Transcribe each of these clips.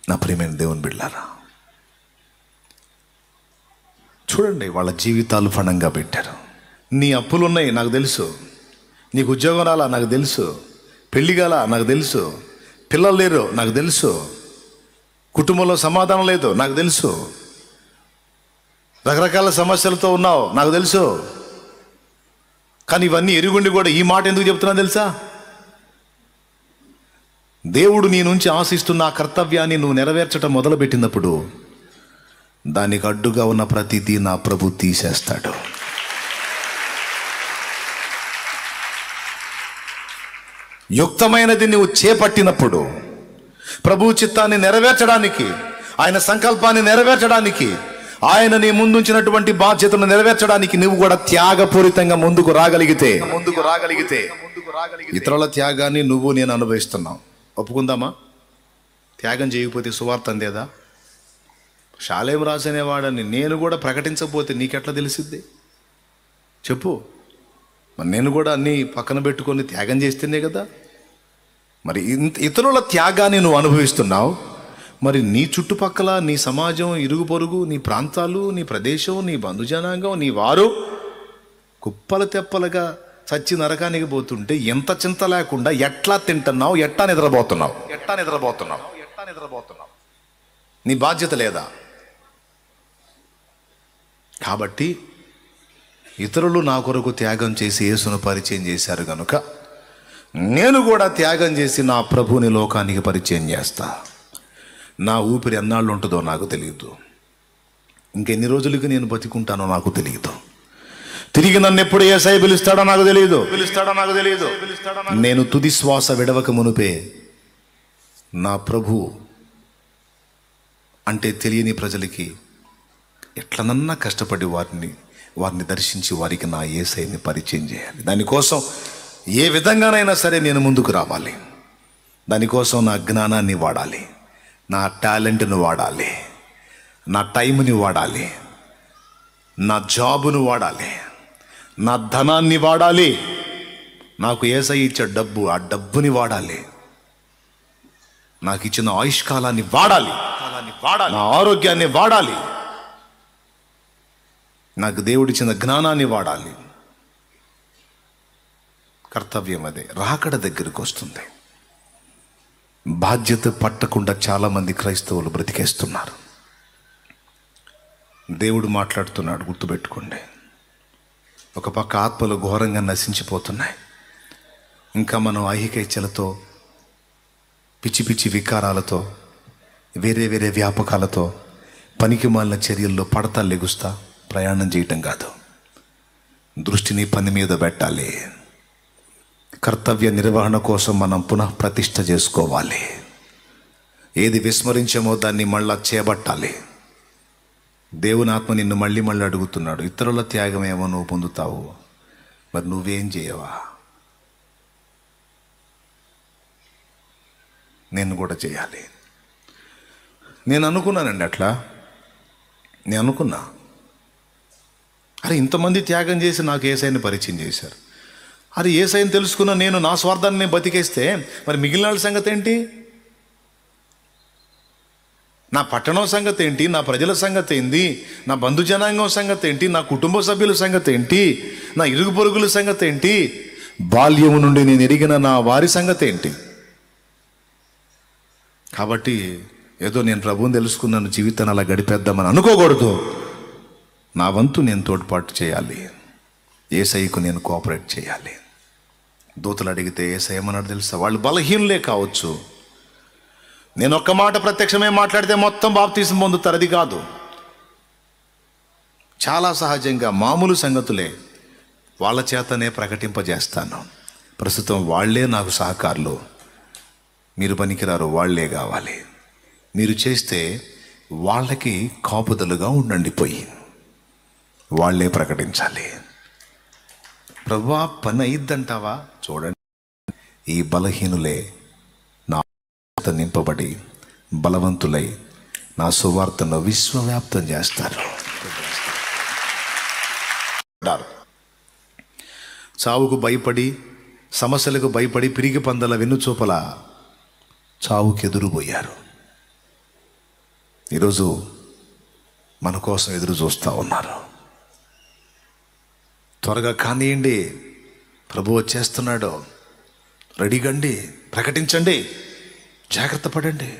నా ప్రియమైన దేవుని బిడ్డలారా, చూడండి, వాళ్ళ జీవితాలు ఫణంగా పెట్టారు. నీ అప్పులు ఉన్నాయి నాకు తెలుసు, నీకు ఉద్యోగం రాలా నాకు తెలుసు, పెళ్లి కాలా నాకు తెలుసు, పిల్లలు లేరు నాకు తెలుసు, కుటుంబంలో సమాధానం లేదు నాకు తెలుసు, రకరకాల సమస్యలతో ఉన్నావు నాకు తెలుసు. కానీ ఇవన్నీ ఎరుగుండి కూడా ఈ మాట ఎందుకు చెప్తున్నా తెలుసా? దేవుడు నీ నుంచి ఆశిస్తున్న ఆ కర్తవ్యాన్ని నువ్వు నెరవేర్చడం మొదలుపెట్టినప్పుడు దానికి అడ్డుగా ఉన్న ప్రతిదీ నా ప్రభు తీసేస్తాడు. యుక్తమైనది నువ్వు చేపట్టినప్పుడు ప్రభు చిత్తాన్ని నెరవేర్చడానికి, ఆయన సంకల్పాన్ని నెరవేర్చడానికి, ఆయన నీ ముందుంచినటువంటి బాధ్యతను నెరవేర్చడానికి నువ్వు కూడా త్యాగపూరితంగా ముందుకు రాగలిగితే ఇతరుల త్యాగాన్ని నువ్వు నేను అనుభవిస్తున్నావు. ఒప్పుకుందామా? త్యాగం చేయకపోతే సువార్త అందేదా? షాలేం రాసనేవాడని నేను కూడా ప్రకటించకపోతే నీకెట్లా తెలిసిద్ది చెప్పు? మరి నేను కూడా అన్నీ పక్కన పెట్టుకొని త్యాగం చేస్తేనే కదా. మరి ఇతరుల త్యాగాన్ని నువ్వు అనుభవిస్తున్నావు, మరి నీ చుట్టుపక్కల నీ సమాజం, ఇరుగు పొరుగు, నీ ప్రాంతాలు, నీ ప్రదేశం, నీ బంధుజనాంగం, నీ వారు కుప్పలు తెప్పలుగా చచ్చి నరకానికి పోతుంటే ఎంత చింత లేకుండా ఎట్లా తింటున్నావు, ఎట్టా నిద్రపోతున్నావు? నీ బాధ్యత లేదా? కాబట్టి ఇతరులు నా కొరకు త్యాగం చేసి యేసును పరిచయం చేశారు కనుక నేను కూడా త్యాగం చేసి నా ప్రభుని లోకానికి పరిచయం చేస్తా. నా ఊపిరి ఎన్నాళ్ళు ఉంటుందో నాకు తెలియదు, ఇంకెన్ని రోజులకి నేను బతికుంటానో నాకు తెలియదు, తిరిగి నన్ను ఎప్పుడు యేసయ్య పిలుస్తాడో నాకు తెలియదు. నేను తుది శ్వాస విడవక మునుపే నా ప్రభు అంటే తెలియని ప్రజలకి ఎట్లనన్నా కష్టపడి వారిని దర్శించి వారికి నా యేసయ్యని పరిచయం చేయాలి. దానికోసం ఏ విధంగానైనా సరే నేను ముందుకు రావాలి. దానికోసం నా జ్ఞానాన్ని వాడాలి, నా టాలెంట్ను వాడాలి, నా టైంని వాడాలి, నా జాబును వాడాలి, నా ధనాన్ని వాడాలి, నాకు యేసయ్య ఇచ్చే డబ్బు, ఆ డబ్బుని వాడాలి, నాకు ఇచ్చిన ఆయుష్కాలాన్ని వాడాలి, నా ఆరోగ్యాన్ని వాడాలి, నాకు దేవుడిచ్చిన జ్ఞానాన్ని వాడాలి. కర్తవ్యం అదే. రాకడ దగ్గరికి వస్తుంది. బాధ్యత పట్టకుండా చాలామంది క్రైస్తవులు బ్రతికేస్తున్నారు. దేవుడు మాట్లాడుతున్నాడు, గుర్తుపెట్టుకోండి. ఒక పక్క ఆత్మలు ఘోరంగా నశించిపోతున్నాయి. ఇంకా మనం ఐహిక ఇచ్చలతో, పిచ్చి పిచ్చి వికారాలతో, వేరే వేరే వ్యాపకాలతో, పనికి మాలిన చర్యల్లో పడతా లెగుస్తా ప్రయాణం చేయటం కాదు. దృష్టిని పని మీద పెట్టాలి. కర్తవ్య నిర్వహణ కోసం మనం పునః ప్రతిష్ఠ చేసుకోవాలి. ఏది విస్మరించామో దాన్ని మళ్ళా చేపట్టాలి. దేవుని ఆత్మ నిన్ను మళ్ళీ అడుగుతున్నాడు, ఇతరుల త్యాగం ఏమో నువ్వు పొందుతావు, మరి నువ్వేం చేయవా? నేను కూడా చేయాలి. నేను అనుకున్నానండి అట్లా. నేను అనుకున్నా, అరే ఇంతమంది త్యాగం చేసి నాకు యేసయ్యని పరిచయం చేశారు. అరే యేసయ్యని తెలుసుకున్న నేను నా స్వార్థాన్ని బతికేస్తే మరి మిగిలిన వాళ్ళ సంగతి ఏంటి? నా పట్టణం సంగతి ఏంటి? నా ప్రజల సంగతి ఏంటి? నా బంధుజనాంగం సంగతి ఏంటి? నా కుటుంబ సభ్యుల సంగతి ఏంటి? నా ఇరుగు పొరుగుల సంగతి ఏంటి? బాల్యము నుండి నేను ఎరిగిన నా వారి సంగతి ఏంటి? కాబట్టి ఏదో నేను ప్రభువుని తెలుసుకున్నాను, జీవితాన్ని అలా గడిపేద్దామని అనుకోకూడదు. నా వంతు నేను తోడ్పాటు చేయాలి. యేసయ్యకు నేను కోఆపరేట్ చేయాలి. దూతలు అడిగితే యేసయ్య ఏమన్నాడు తెలుసా? వాళ్ళు బలహీనులే కావచ్చు, నేను ఒక్క మాట ప్రత్యక్షమే మాట్లాడితే మొత్తం బాప్తీసం పొందుతారు, అది కాదు. చాలా సహజంగా మామూలు సంగతులే వాళ్ళ చేతనే ప్రకటింపజేస్తాను. ప్రస్తుతం వాళ్లే నాకు సహకారులు, మీరు పనికిరారు, వాళ్లే కావాలి. మీరు చేస్తే వాళ్ళకి కాపుదలుగా ఉండండి, పోయి వాళ్లే ప్రకటించాలి. ప్రభువా పని అయిద్దంటావా? చూడండి, ఈ బలహీనులే నా నింపబడి బలవంతులై నా సువార్తను విశ్వవ్యాప్తం చేస్తారు. చావుకు భయపడి, సమస్యలకు భయపడి పిరిగి పందల వెన్నుచూపల చావుకి ఎదురుపోయారు. ఈరోజు మన కోసం ఎదురు చూస్తూ ఉన్నారు. త్వరగా కానియండి, ప్రభు వచ్చేస్తున్నాడు, రెడీగండి, ప్రకటించండి, జాగ్రత్త పడండి,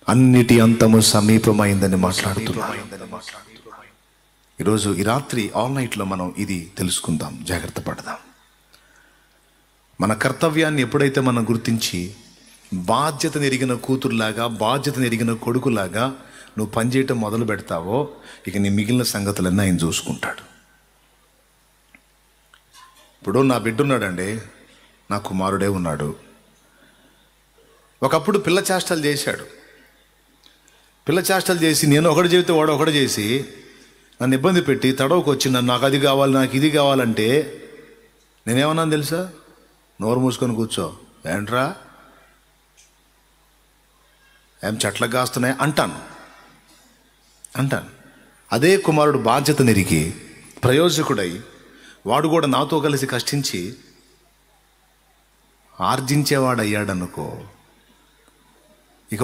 అన్నిటి అంతము సమీపమైందని మాట్లాడుతున్నారు. ఈరోజు ఈ రాత్రి ఆల్ నైట్లో మనం ఇది తెలుసుకుందాం, జాగ్రత్త పడదాం. మన కర్తవ్యాన్ని ఎప్పుడైతే మనం గుర్తించి బాధ్యతను ఎరిగిన కూతురులాగా, బాధ్యతను ఎరిగిన కొడుకులాగా నువ్వు పనిచేయటం మొదలు పెడతావో, ఇక నీ మిగిలిన సంగతులన్నీ ఆయన చూసుకుంటాడు. ఇప్పుడు నా బిడ్డ ఉన్నాడండి, నా కుమారుడే ఉన్నాడు. ఒకప్పుడు పిల్ల చేష్టలు చేశాడు. పిల్ల చేష్టలు చేసి నేను ఒకటి చెబితే వాడు ఒకటి చేసి నన్ను ఇబ్బంది పెట్టి తడవకు వచ్చి నన్ను నాకు అది కావాలి, నాకు ఇది కావాలంటే నేనేమన్నాను తెలుసా? నోరు మూసుకొని కూర్చో, ఏంట్రా ఏం చెట్లకు కాస్తున్నాయి అంటాను. అదే కుమారుడు బాధ్యత నెరిగి ప్రయోజకుడై వాడు కూడా నాతో కలిసి కష్టించి ఆర్జించేవాడయ్యాడనుకో, ఇక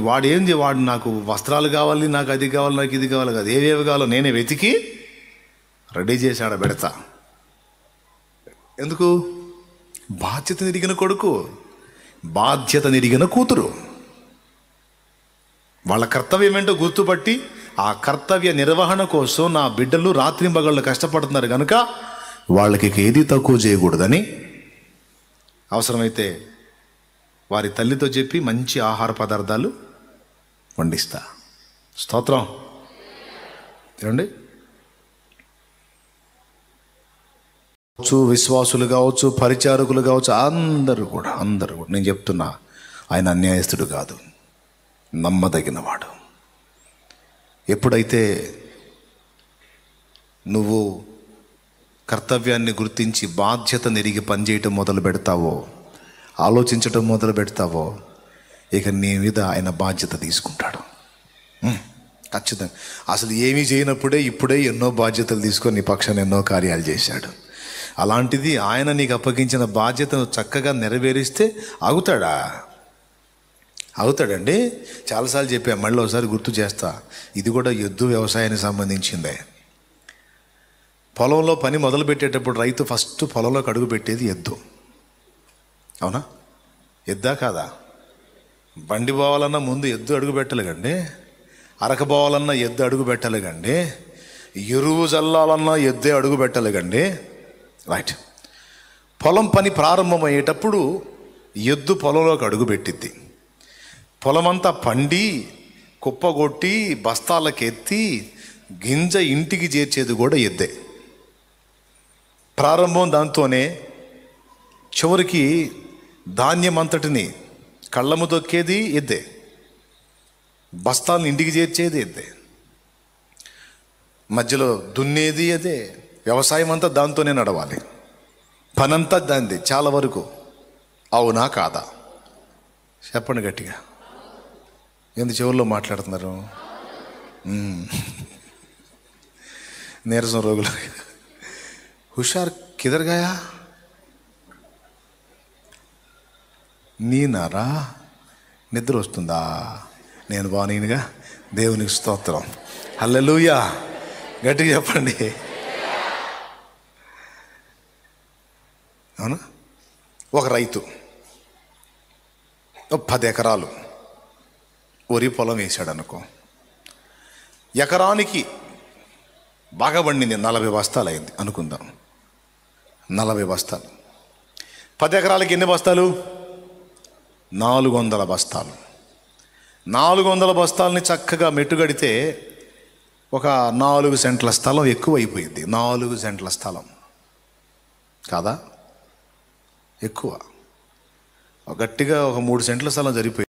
వాడేంది, వాడు నాకు వస్త్రాలు కావాలి, నాకు అది కావాలి, నాకు ఇది కావాలి కాదు, ఏవేవి కావాలో నేనే వెతికి రెడీ చేసి ఆడ పెడతా. ఎందుకు? బాధ్యత నెరిగిన కొడుకు, బాధ్యత నెరిగిన కూతురు, వాళ్ళ కర్తవ్యం ఏంటో గుర్తుపట్టి ఆ కర్తవ్య నిర్వహణ కోసం నా బిడ్డలు రాత్రింబగళ్ళు కష్టపడుతున్నారు కనుక వాళ్ళకి ఏది తక్కువ చేయకూడదని అవసరమైతే వారి తల్లితో చెప్పి మంచి ఆహార పదార్థాలు వండిస్తా. స్తోత్రం. ఏమండి, విశ్వాసులు కావచ్చు, పరిచారకులు కావచ్చు, అందరూ కూడా నేను చెప్తున్నా, ఆయన అన్యాయస్తుడు కాదు, నమ్మదగినవాడు. ఎప్పుడైతే నువ్వు కర్తవ్యాన్ని గుర్తించి బాధ్యత నెరిగి పనిచేయటం మొదలు పెడతావో, ఆలోచించటం మొదలు పెడతావో, ఇక నీ మీద ఆయన బాధ్యత తీసుకుంటాడు. ఖచ్చితంగా. అసలు ఏమీ చేయనప్పుడే ఇప్పుడే ఎన్నో బాధ్యతలు తీసుకొని నీ పక్షాన్ని ఎన్నో కార్యాలు చేశాడు. అలాంటిది ఆయన నీకు అప్పగించిన బాధ్యతను చక్కగా నెరవేరిస్తే అవుతాడండి. చాలాసార్లు చెప్పా, మళ్ళీ ఒకసారి గుర్తు చేస్తా. ఇది కూడా ఎద్దు వ్యవసాయానికి సంబంధించిందే. పొలంలో పని మొదలు పెట్టేటప్పుడు రైతు ఫస్ట్ పొలంలోకి అడుగు పెట్టేది ఎద్దు. అవునా? ఎద్దా కాదా? బండి పోవాలన్నా ముందు ఎద్దు అడుగు పెట్టలేకండి, అరకపోవాలన్నా ఎద్దు అడుగు పెట్టలేకండి, ఎరువు చల్లాలన్నా ఎద్దే అడుగు పెట్టలేకండి. రైట్. పొలం పని ప్రారంభమయ్యేటప్పుడు ఎద్దు పొలంలోకి అడుగు పెట్టిద్ది. పొలమంతా పండి కుప్పగొట్టి బస్తాలకెత్తి గింజ ఇంటికి చేర్చేది కూడా ఎద్దే. ప్రారంభం దాంతోనే, చివరికి ధాన్యం అంతటిని కళ్ళము దొక్కేది ఎద్దే, బస్తాలను ఇంటికి చేర్చేది ఎద్దే, మధ్యలో దున్నేది అదే. వ్యవసాయం అంతా దాంతోనే నడవాలి, పనంతా దాంది చాలా వరకు. అవునా కాదా? చెప్పండి గట్టిగా. ఎందుకు చెవుల్లో మాట్లాడుతున్నారు? నీరసం రోగులు. హుషార్ కిదర్గాయా నీనారా? నిద్ర వస్తుందా? నేను బాగునేనుగా. దేవునికి స్తోత్రం. హల్లెలూయా. గట్టిగా చెప్పండి. అవునా? ఒక రైతు 10 ఎకరాలు వరి పొలం వేసాడు అనుకో. ఎకరానికి బాగా పండింది, 40 బస్తాలు అయింది అనుకుందాం. 40 బస్తాలు. 10 ఎకరాలకి ఎన్ని బస్తాలు? 400 బస్తాలు. 400 బస్తాలని చక్కగా మెట్టుగడితే ఒక 4 సెంట్ల స్థలం ఎక్కువ అయిపోయింది. 4 సెంట్ల స్థలం కాదా? ఎక్కువ. గట్టిగా ఒక 3 సెంట్ల స్థలం సరిపోయింది.